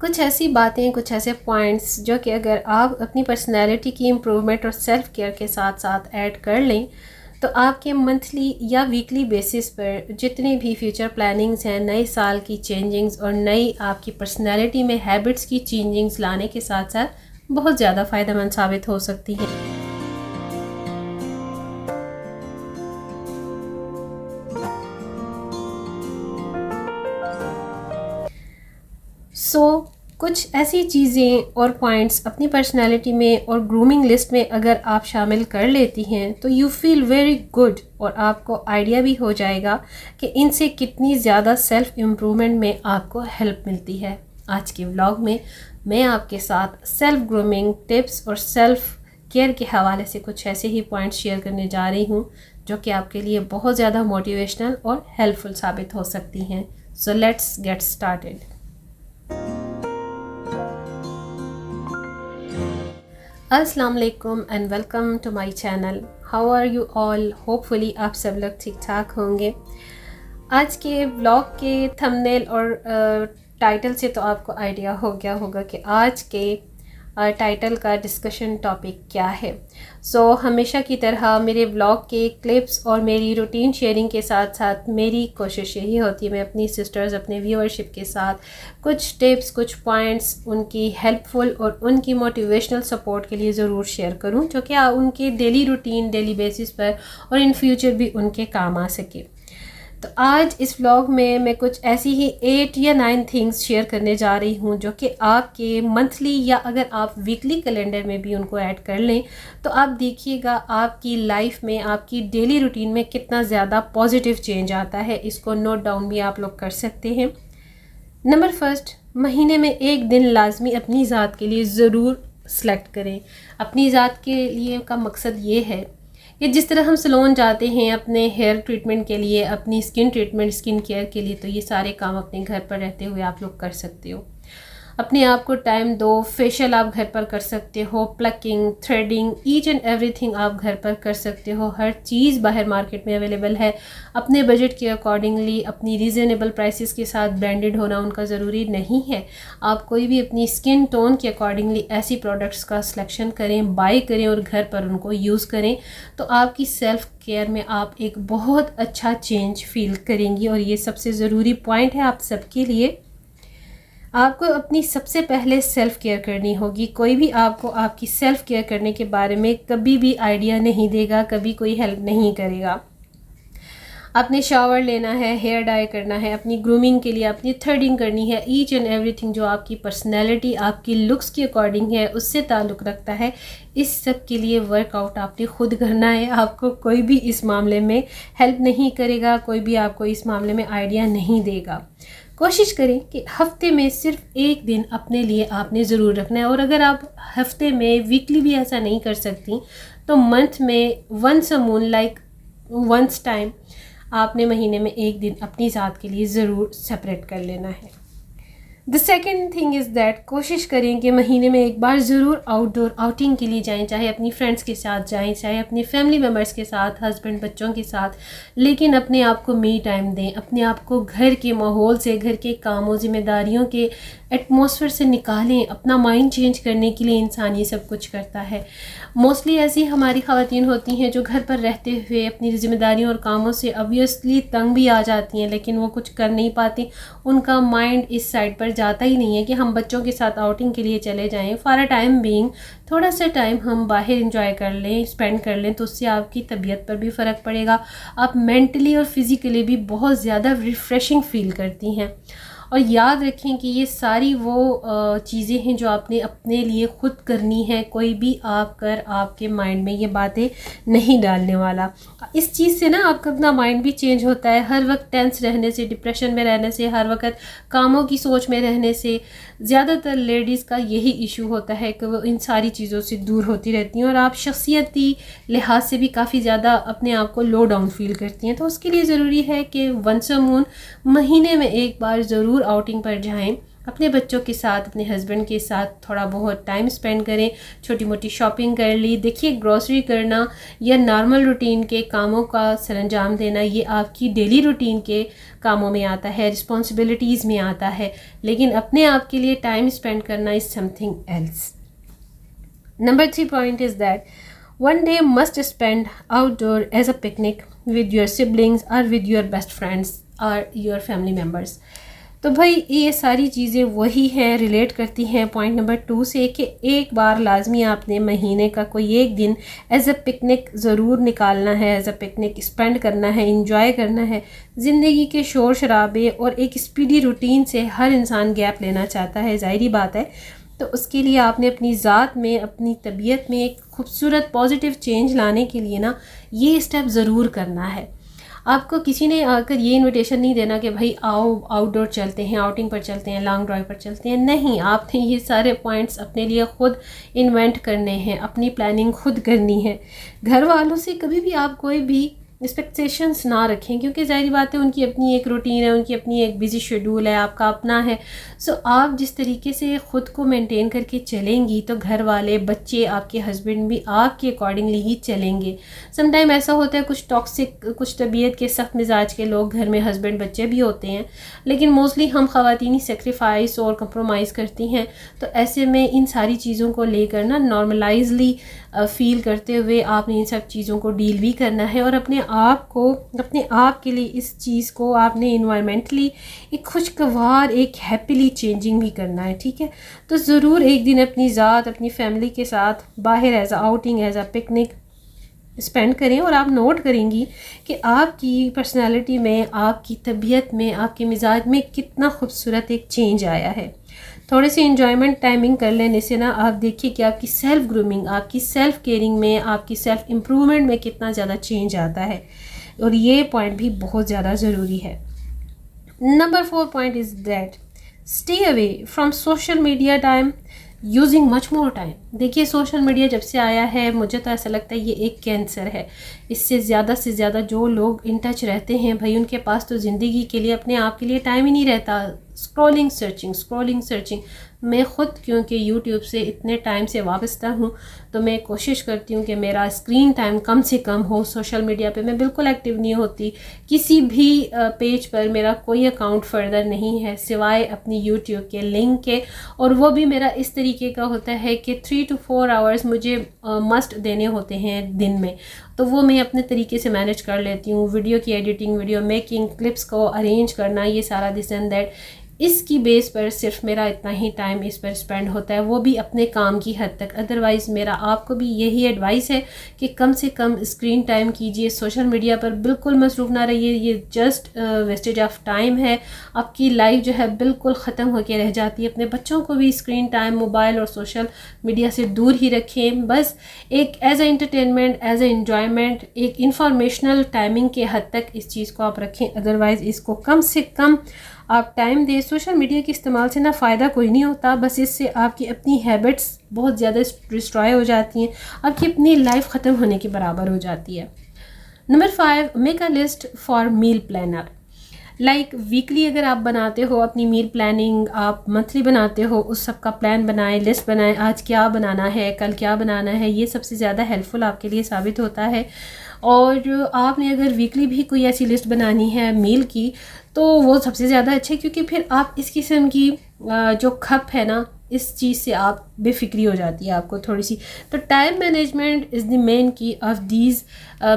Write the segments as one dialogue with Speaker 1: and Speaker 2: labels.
Speaker 1: कुछ ऐसी बातें, कुछ ऐसे पॉइंट्स जो कि अगर आप अपनी पर्सनैलिटी की इम्प्रूवमेंट और सेल्फ़ केयर के साथ साथ ऐड कर लें तो आपके मंथली या वीकली बेसिस पर जितनी भी फ्यूचर प्लानिंग्स हैं, नए साल की चेंजिंग्स और नई आपकी पर्सनैलिटी में हैबिट्स की चेंजिंग्स लाने के साथ साथ बहुत ज़्यादा फ़ायदेमंद साबित हो सकती हैं। कुछ ऐसी चीज़ें और पॉइंट्स अपनी पर्सनैलिटी में और ग्रूमिंग लिस्ट में अगर आप शामिल कर लेती हैं तो यू फील वेरी गुड और आपको आइडिया भी हो जाएगा कि इनसे कितनी ज़्यादा सेल्फ़ इम्प्रूवमेंट में आपको हेल्प मिलती है। आज के व्लॉग में मैं आपके साथ सेल्फ़ ग्रूमिंग टिप्स और सेल्फ़ केयर के हवाले से कुछ ऐसे ही पॉइंट्स शेयर करने जा रही हूँ जो कि आपके लिए बहुत ज़्यादा मोटिवेशनल और हेल्पफुल साबित हो सकती हैं। So let's get started. अस्सलाम वालेकुम and welcome to my channel. How are you all? Hopefully आप सब लोग ठीक ठाक होंगे। आज के व्लॉग के थंबनेल और टाइटल से तो आपको आइडिया हो गया होगा कि आज के टाइटल का डिस्कशन टॉपिक क्या है। हमेशा की तरह मेरे व्लॉग के क्लिप्स और मेरी रूटीन शेयरिंग के साथ साथ मेरी कोशिश यही होती है मैं अपनी सिस्टर्स, अपने व्यूअरशिप के साथ कुछ टिप्स, कुछ पॉइंट्स उनकी हेल्पफुल और उनकी मोटिवेशनल सपोर्ट के लिए ज़रूर शेयर करूं जो कि उनके डेली रूटीन, डेली बेसिस पर और इन फ्यूचर भी उनके काम आ सके। तो आज इस व्लॉग में मैं कुछ ऐसी ही 8 या 9 थिंग्स शेयर करने जा रही हूँ जो कि आपके मंथली या अगर आप वीकली कैलेंडर में भी उनको ऐड कर लें तो आप देखिएगा आपकी लाइफ में, आपकी डेली रूटीन में कितना ज़्यादा पॉजिटिव चेंज आता है। इसको नोट डाउन भी आप लोग कर सकते हैं। नंबर फर्स्ट, महीने में एक दिन लाजमी अपनी ज़ात के लिए ज़रूर सेलेक्ट करें। अपनी ज़ात के लिए का मकसद ये है कि जिस तरह हम सैलून जाते हैं अपने हेयर ट्रीटमेंट के लिए, अपनी स्किन ट्रीटमेंट, स्किन केयर के लिए, तो ये सारे काम अपने घर पर रहते हुए आप लोग कर सकते हो। अपने आप को टाइम दो। फेशियल आप घर पर कर सकते हो, plucking, threading, each and everything आप घर पर कर सकते हो। हर चीज़ बाहर मार्केट में अवेलेबल है। अपने बजट के अकॉर्डिंगली, अपनी रीज़नेबल प्राइसेस के साथ ब्रांडेड होना उनका ज़रूरी नहीं है। आप कोई भी अपनी स्किन टोन के अकॉर्डिंगली ऐसी प्रोडक्ट्स का सिलेक्शन करें, बाय करें और घर पर उनको यूज़ करें तो आपकी सेल्फ़ केयर में आप एक बहुत अच्छा चेंज फील करेंगी। और ये सबसे ज़रूरी पॉइंट है आप सबके लिए। आपको अपनी सबसे पहले सेल्फ़ केयर करनी होगी। कोई भी आपको आपकी सेल्फ़ केयर करने के बारे में कभी भी आइडिया नहीं देगा, कभी कोई हेल्प नहीं करेगा। आपने शावर लेना है, हेयर डाई करना है, अपनी ग्रूमिंग के लिए अपनी थ्रेडिंग करनी है, ईच एंड एवरीथिंग जो आपकी पर्सनैलिटी, आपकी लुक्स के अकॉर्डिंग है उससे ताल्लुक़ रखता है। इस सब के लिए वर्कआउट आपने खुद करना है। आपको कोई भी इस मामले में हेल्प नहीं करेगा, कोई भी आपको इस मामले में आइडिया नहीं देगा। कोशिश करें कि हफ्ते में सिर्फ एक दिन अपने लिए आपने ज़रूर रखना है। और अगर आप हफ्ते में, वीकली भी ऐसा नहीं कर सकती तो मंथ में once a moon, like once time, आपने महीने में एक दिन अपनी ज़ात के लिए ज़रूर सेपरेट कर लेना है। The second thing is that कोशिश करें कि महीने में एक बार ज़रूर आउटडोर आउटिंग के लिए जाएं, चाहे अपनी फ्रेंड्स के साथ जाएं, चाहे अपनी फैमिली मेम्बर्स के साथ, हस्बैंड, बच्चों के साथ, लेकिन अपने आप को मी टाइम दें। अपने आप को घर के माहौल से, घर के कामों, जिम्मेदारियों के एटमॉस्फेयर से निकालें। अपना माइंड चेंज करने के लिए इंसान ये सब कुछ करता है। मोस्टली ऐसी हमारी ख़वातीन होती हैं जो घर पर रहते हुए अपनी जिम्मेदारियों और कामों से ऑब्वियसली तंग भी आ जाती हैं, लेकिन वो कुछ कर नहीं पाती। उनका माइंड इस साइड पर जाता ही नहीं है कि हम बच्चों के साथ आउटिंग के लिए चले जाएं। फॉर अ टाइम बीइंग थोड़ा सा टाइम हम बाहर इंजॉय कर लें, स्पेंड कर लें, तो उससे आपकी तबीयत पर भी फ़र्क पड़ेगा। आप मेंटली और फिज़िकली भी बहुत ज़्यादा रिफ़्रेशिंग फ़ील करती हैं। और याद रखें कि ये सारी वो चीज़ें हैं जो आपने अपने लिए ख़ुद करनी है। कोई भी आपकर आपके माइंड में ये बातें नहीं डालने वाला। इस चीज़ से ना आपका अपना माइंड भी चेंज होता है। हर वक्त टेंस रहने से, डिप्रेशन में रहने से, हर वक्त कामों की सोच में रहने से ज़्यादातर लेडीज़ का यही इशू होता है कि वो इन सारी चीज़ों से दूर होती रहती हैं और आप शख्सियती लिहाज से भी काफ़ी ज़्यादा अपने आप को लो डाउन फील करती हैं। तो उसके लिए ज़रूरी है कि वंस अ मून महीने में एक बार ज़रूर आउटिंग पर जाएं। अपने बच्चों के साथ, अपने हस्बैंड के साथ थोड़ा बहुत टाइम स्पेंड करें, छोटी मोटी शॉपिंग कर ली। देखिए, ग्रॉसरी करना या नॉर्मल रूटीन के कामों का सरंजाम देना, ये आपकी डेली रूटीन के कामों में आता है, रिस्पॉन्सिबिलिटीज़ में आता है, लेकिन अपने आप के लिए टाइम स्पेंड करना is something else. Number 3 point is that one day must spend outdoor as a picnic with your siblings or with your best friends or your family members। तो भाई ये सारी चीज़ें वही हैं, रिलेट करती हैं पॉइंट नंबर 2 से, कि एक बार लाजमी आपने महीने का कोई एक दिन एज अ पिकनिक ज़रूर निकालना है, एज अ पिकनिक स्पेंड करना है, इंजॉय करना है। ज़िंदगी के शोर शराबे और एक स्पीडी रूटीन से हर इंसान गैप लेना चाहता है, ज़ाहिरी बात है। तो उसके लिए आपने अपनी ज़ात में, अपनी तबीयत में एक खूबसूरत पॉजिटिव चेंज लाने के लिए ना ये स्टेप ज़रूर करना है। आपको किसी ने आकर ये इनविटेशन नहीं देना कि भाई आओ आउटडोर चलते हैं, आउटिंग पर चलते हैं, लॉन्ग ड्राइव पर चलते हैं। नहीं, आपने ये सारे पॉइंट्स अपने लिए ख़ुद इन्वेंट करने हैं, अपनी प्लानिंग खुद करनी है। घर वालों से कभी भी आप कोई भी एक्सपेक्टेशंस ना रखें, क्योंकि ज़ाहिर बात है उनकी अपनी एक रूटीन है, उनकी अपनी एक बिज़ी शेड्यूल है, आपका अपना है। सो आप जिस तरीके से ख़ुद को मेंटेन करके चलेंगी तो घर वाले, बच्चे, आपके हस्बैंड भी आपके अकॉर्डिंगली ही चलेंगे। समटाइम ऐसा होता है कुछ टॉक्सिक, कुछ तबीयत के सख्त मिजाज के लोग घर में हस्बैंड बच्चे भी होते हैं, लेकिन मोस्टली हम ख़वातीन ही सेक्रीफाइस और कंप्रोमाइज़ करती हैं। तो ऐसे में इन सारी चीज़ों को लेकर ना नॉर्मलाइजली फ़ील करते हुए आपने इन सब चीज़ों को डील भी करना है, और अपने आप के लिए इस चीज़ को आपने इन्वायरमेंटली एक खुशगवार, एक हैप्पीली चेंजिंग भी करना है। ठीक है, तो ज़रूर एक दिन अपनी ज़ात, अपनी फैमिली के साथ बाहर एज आ आउटिंग, एज आ पिकनिक स्पेंड करें, और आप नोट करेंगी कि आपकी पर्सनालिटी में, आपकी तबीयत में, आपके मिजाज में कितना खूबसूरत एक चेंज आया है। थोड़े से इंजॉयमेंट टाइमिंग कर लेने से ना आप देखिए कि आपकी सेल्फ़ ग्रूमिंग, आपकी सेल्फ़ केयरिंग में, आपकी सेल्फ़ इम्प्रूवमेंट में कितना ज़्यादा चेंज आता है, और ये पॉइंट भी बहुत ज़्यादा ज़रूरी है। Number 4 point is that stay away from social media time using much more time. देखिए, सोशल मीडिया जब से आया है मुझे तो ऐसा लगता है ये एक कैंसर है। इससे से ज़्यादा जो लोग इन टच रहते हैं भाई, उनके पास तो ज़िंदगी के लिए, अपने आप के लिए टाइम ही नहीं रहता। Scrolling searching. मैं ख़ुद क्योंकि यूट्यूब से इतने टाइम से वाबस्ता हूँ, तो मैं कोशिश करती हूँ कि मेरा स्क्रीन टाइम कम से कम हो। सोशल मीडिया पे मैं बिल्कुल एक्टिव नहीं होती, किसी भी पेज पर मेरा कोई अकाउंट फर्दर नहीं है सिवाय अपनी यूट्यूब के लिंक के, और वो भी मेरा इस तरीके का होता है कि 3 to 4 आवर्स मुझे मस्ट देने होते हैं दिन में, तो वो मैं अपने तरीके से मैनेज कर लेती हूँ। वीडियो की एडिटिंग, वीडियो मेकिंग, क्लिप्स को अरेंज करना, ये सारा दिस एंड दैट, इसकी बेस पर सिर्फ मेरा इतना ही टाइम इस पर स्पेंड होता है, वो भी अपने काम की हद तक। अदरवाइज़ मेरा आपको भी यही एडवाइस है कि कम से कम स्क्रीन टाइम कीजिए, सोशल मीडिया पर बिल्कुल मसरूफ़ ना रहिए। ये जस्ट वेस्टेज ऑफ टाइम है, आपकी लाइफ जो है बिल्कुल ख़त्म होकर रह जाती है। अपने बच्चों को भी स्क्रीन टाइम, मोबाइल और सोशल मीडिया से दूर ही रखें। बस एक as a entertainment, as a enjoyment, एक इंफॉर्मेशनल टाइमिंग के हद तक इस चीज़ को आप रखें। अदरवाइज़ इसको कम से कम आप टाइम दें। सोशल मीडिया के इस्तेमाल से ना फ़ायदा कोई नहीं होता, बस इससे आपकी अपनी हैबिट्स बहुत ज़्यादा डिस्ट्रॉय हो जाती हैं, आपकी अपनी लाइफ ख़त्म होने के बराबर हो जाती है। Number 5, make a list for meal planner. Like weekly अगर आप बनाते हो अपनी मील प्लानिंग, आप मंथली बनाते हो, उस सब का प्लान बनाएं, लिस्ट बनाएं, आज क्या बनाना है, कल क्या बनाना है। ये सबसे ज़्यादा हेल्पफुल आपके लिए साबित होता है। और आपने अगर वीकली भी कोई ऐसी लिस्ट बनानी है मील की, तो वो सबसे ज़्यादा अच्छा है, क्योंकि फिर आप इस किस्म की जो खप है ना, इस चीज़ से आप बेफिक्री हो जाती है आपको थोड़ी सी। तो time management is the main key of these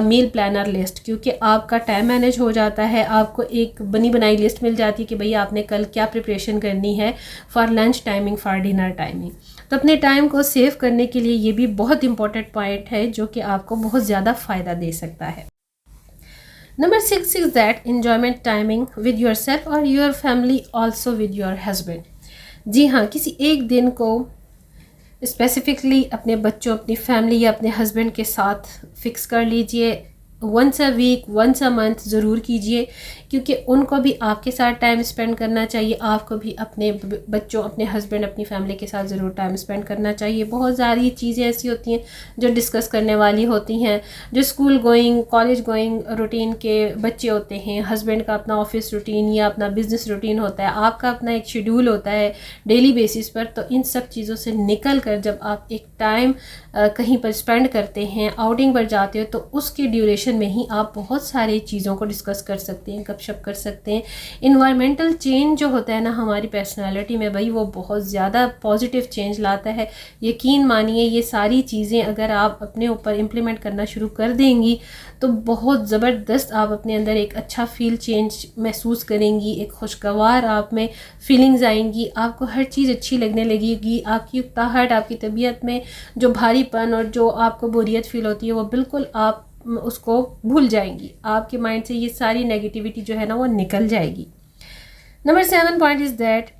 Speaker 1: meal planner list, क्योंकि आपका टाइम मैनेज हो जाता है, आपको एक बनी बनाई लिस्ट मिल जाती है कि भाई आपने कल क्या प्रिपरेशन करनी है for lunch timing, for dinner timing. तो अपने टाइम को सेव करने के लिए ये भी बहुत इंपॉर्टेंट पॉइंट है जो कि आपको बहुत ज़्यादा फ़ायदा दे सकता है। Number 6 is that enjoyment timing with yourself और your family, also with your husband. जी हाँ, किसी एक दिन को स्पेसिफ़िकली अपने बच्चों, अपनी फैमिली या अपने हस्बैंड के साथ फ़िक्स कर लीजिए। Once a week, once a month ज़रूर कीजिए, क्योंकि उनको भी आपके साथ टाइम स्पेंड करना चाहिए, आपको भी अपने बच्चों, अपने हस्बैंड, अपनी फैमिली के साथ ज़रूर टाइम स्पेंड करना चाहिए। बहुत सारी चीज़ें ऐसी होती हैं जो डिस्कस करने वाली होती हैं। जो school going, college going routine के बच्चे होते हैं, हस्बैंड का अपना ऑफिस रूटीन या अपना बिजनेस रूटीन होता है, आपका अपना एक शेड्यूल होता है डेली बेसिस पर, तो इन सब चीज़ों से निकल कर जब आप एक टाइम कहीं पर स्पेंड करते हैं, आउटिंग पर जाते हो, तो उसकी ड्यूरेशन में ही आप बहुत सारी चीज़ों को डिस्कस कर सकते हैं, गपशप कर सकते हैं। इन्वायरमेंटल चेंज जो होता है ना हमारी पर्सनालिटी में भाई, वो बहुत ज़्यादा पॉजिटिव चेंज लाता है। यकीन मानिए ये सारी चीज़ें अगर आप अपने ऊपर इम्प्लीमेंट करना शुरू कर देंगी तो बहुत ज़बरदस्त आप अपने अंदर एक अच्छा फील चेंज महसूस करेंगी, एक खुशगवार आप में फीलिंग्स आएंगी, आपको हर चीज़ अच्छी लगने लगेगी, आपकी उकताहट, आपकी तबीयत में जो भारीपन और जो आपको बोरियत फील होती है वो बिल्कुल आप उसको भूल जाएंगी। आपके माइंड से ये सारी नेगेटिविटी जो है ना वो निकल जाएगी। नंबर 7 पॉइंट इज़ दैट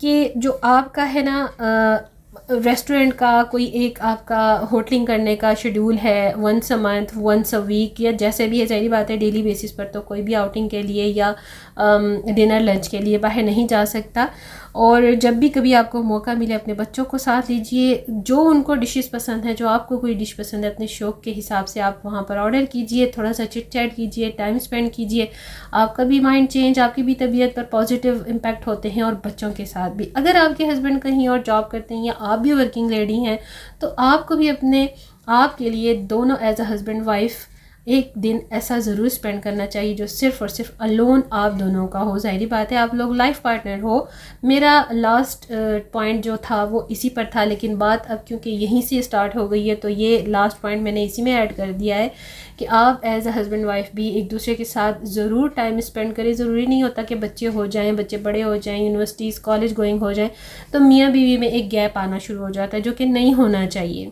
Speaker 1: कि जो आपका है ना रेस्टोरेंट का कोई एक आपका होटलिंग करने का शेड्यूल है, once a month, once a week, या जैसे भी है, सारी बात है डेली बेसिस पर तो कोई भी आउटिंग के लिए या डिनर लंच के लिए बाहर नहीं जा सकता। और जब भी कभी आपको मौका मिले अपने बच्चों को साथ लीजिए, जो उनको डिशेस पसंद है, जो आपको कोई डिश पसंद है, अपने शौक़ के हिसाब से आप वहाँ पर ऑर्डर कीजिए, थोड़ा सा चिट चैट कीजिए, टाइम स्पेंड कीजिए, आपका भी माइंड चेंज, आपकी भी तबीयत पर पॉजिटिव इम्पैक्ट होते हैं और बच्चों के साथ भी। अगर आपके हस्बैंड कहीं और जॉब करते हैं या आप भी वर्किंग लेडी हैं तो आपको भी अपने आप के लिए दोनों एज अ हस्बैंड वाइफ एक दिन ऐसा ज़रूर स्पेंड करना चाहिए जो सिर्फ़ और सिर्फ अलोन आप दोनों का हो। ज़ाहिर बात है आप लोग लाइफ पार्टनर हो। मेरा लास्ट पॉइंट जो था वो इसी पर था, लेकिन बात अब क्योंकि यहीं से स्टार्ट हो गई है तो ये लास्ट पॉइंट मैंने इसी में ऐड कर दिया है कि आप एज अ हस्बैंड वाइफ भी एक दूसरे के साथ ज़रूर टाइम स्पेंड करें। ज़रूरी नहीं होता कि बच्चे हो जाएं, बच्चे बड़े हो जाएं, यूनिवर्सिटीज़ कॉलेज गोइंग हो जाएं तो मियाँ बीवी में एक गैप आना शुरू हो जाता है, जो कि नहीं होना चाहिए।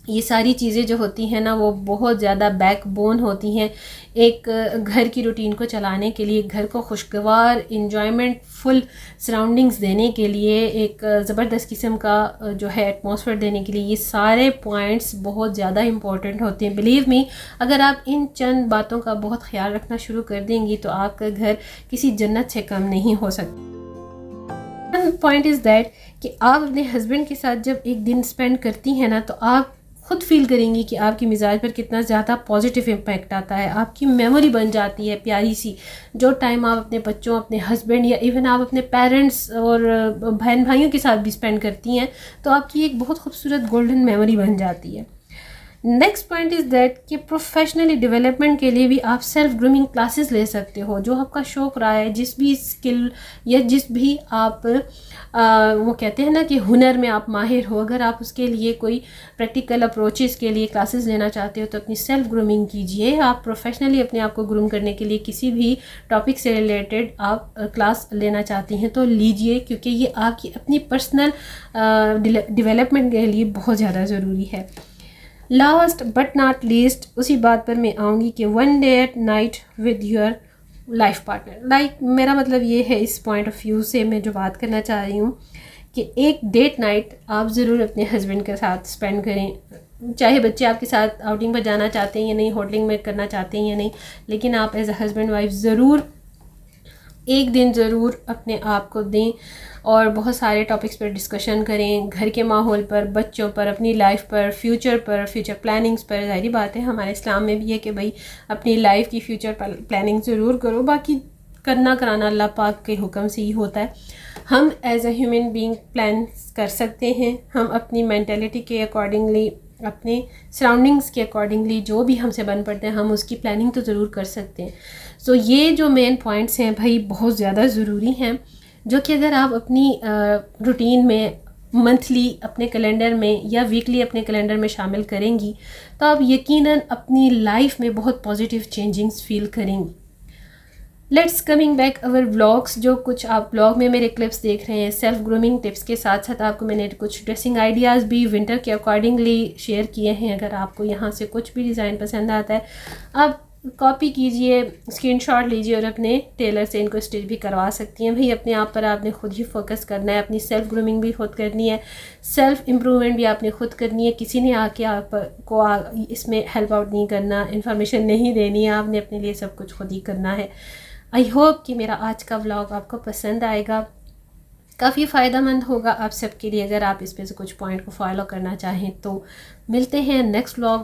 Speaker 1: ये सारी चीज़ें जो होती हैं ना वो बहुत ज़्यादा बैकबोन होती हैं एक घर की रूटीन को चलाने के लिए, घर को खुशगवार इंजॉयमेंट फुल सराउंडिंग्स देने के लिए, एक ज़बरदस्त किस्म का जो है एटमॉस्फेयर देने के लिए। ये सारे पॉइंट्स बहुत ज़्यादा इंपॉर्टेंट होते हैं। बिलीव मी, अगर आप इन चंद बातों का बहुत ख्याल रखना शुरू कर देंगी तो आपका घर किसी जन्नत से कम नहीं हो सकता। पॉइंट इज़ दैट कि आप अपने हस्बैंड के साथ जब एक दिन स्पेंड करती हैं ना तो आप खुद फील करेंगी कि आपकी मिजाज पर कितना ज़्यादा पॉजिटिव इम्पैक्ट आता है। आपकी मेमोरी बन जाती है प्यारी सी, जो टाइम आप अपने बच्चों, अपने हस्बैंड या इवन आप अपने पेरेंट्स और बहन भाइयों के साथ भी स्पेंड करती हैं तो आपकी एक बहुत खूबसूरत गोल्डन मेमोरी बन जाती है। नेक्स्ट पॉइंट इज़ दैट कि प्रोफेशनली डेवलपमेंट के लिए भी आप सेल्फ ग्रूमिंग क्लासेस ले सकते हो। जो आपका शौक़ रहा है, जिस भी स्किल या जिस भी आप वो कहते हैं ना कि हुनर में आप माहिर हो, अगर आप उसके लिए कोई प्रैक्टिकल अप्रोचेस के लिए क्लासेस लेना चाहते हो तो अपनी सेल्फ ग्रूमिंग कीजिए। आप प्रोफेशनली अपने आप को ग्रूम करने के लिए किसी भी टॉपिक से रिलेटेड आप क्लास लेना चाहती हैं तो लीजिए, क्योंकि ये आपकी अपनी पर्सनल डेवलपमेंट के लिए बहुत ज़्यादा ज़रूरी है। लास्ट बट नॉट लीस्ट उसी बात पर मैं आऊँगी कि one day at night with your life partner. मेरा मतलब ये है, इस पॉइंट ऑफ व्यू से मैं जो बात करना चाह रही हूँ कि एक डेट नाइट आप ज़रूर अपने हस्बैंड के साथ स्पेंड करें। चाहे बच्चे आपके साथ आउटिंग पर जाना चाहते हैं या नहीं, होटलिंग में करना चाहते हैं या नहीं, लेकिन आप एज अ हस्बैंड वाइफ ज़रूर एक दिन ज़रूर अपने आप को दें और बहुत सारे टॉपिक्स पर डिस्कशन करें, घर के माहौल पर, बच्चों पर, अपनी लाइफ पर, फ्यूचर प्लानिंग्स पर। ज़ाहिर बात है हमारे इस्लाम में भी है कि भाई अपनी लाइफ की फ्यूचर प्लानिंग ज़रूर करो, बाकी करना कराना अल्लाह पाक के हुक्म से ही होता है। हम as a human being plan कर सकते हैं, हम अपनी मेंटालिटी के अकॉर्डिंगली, अपने सराउंडिंग्स के अकॉर्डिंगली जो भी हमसे बन पड़ते हैं हम उसकी प्लानिंग तो ज़रूर कर सकते हैं। सो ये जो मेन पॉइंट्स हैं भाई बहुत ज़्यादा ज़रूरी हैं, जो कि अगर आप अपनी रूटीन में मंथली अपने कैलेंडर में या वीकली अपने कैलेंडर में शामिल करेंगी तो आप यकीनन अपनी लाइफ में बहुत पॉजिटिव चेंजिंग्स फील करेंगी। Let's coming back our vlogs. जो कुछ आप व्लॉग में मेरे क्लिप्स देख रहे हैं सेल्फ ग्रूमिंग टिप्स के साथ साथ आपको मैंने कुछ ड्रेसिंग आइडियाज़ भी विंटर के अकॉर्डिंगली शेयर किए हैं। अगर आपको यहाँ से कुछ भी डिज़ाइन पसंद आता है आप कॉपी कीजिए, स्क्रीनशॉट लीजिए और अपने टेलर से इनको स्टिच भी करवा सकती हैं। भाई अपने आप पर आपने खुद ही फोकस करना है, अपनी सेल्फ ग्रूमिंग भी खुद करनी है, सेल्फ इम्प्रूवमेंट भी आपने खुद करनी है। किसी ने आके इसमें हेल्प आउट नहीं करना, इन्फॉर्मेशन नहीं देनी है, आपने अपने लिए सब कुछ खुद ही करना है। आई होप कि मेरा आज का व्लॉग आपको पसंद आएगा, काफ़ी फ़ायदेमंद होगा आप सबके लिए अगर आप इस पे से कुछ पॉइंट को फॉलो करना चाहें। तो मिलते हैं नेक्स्ट व्लॉग।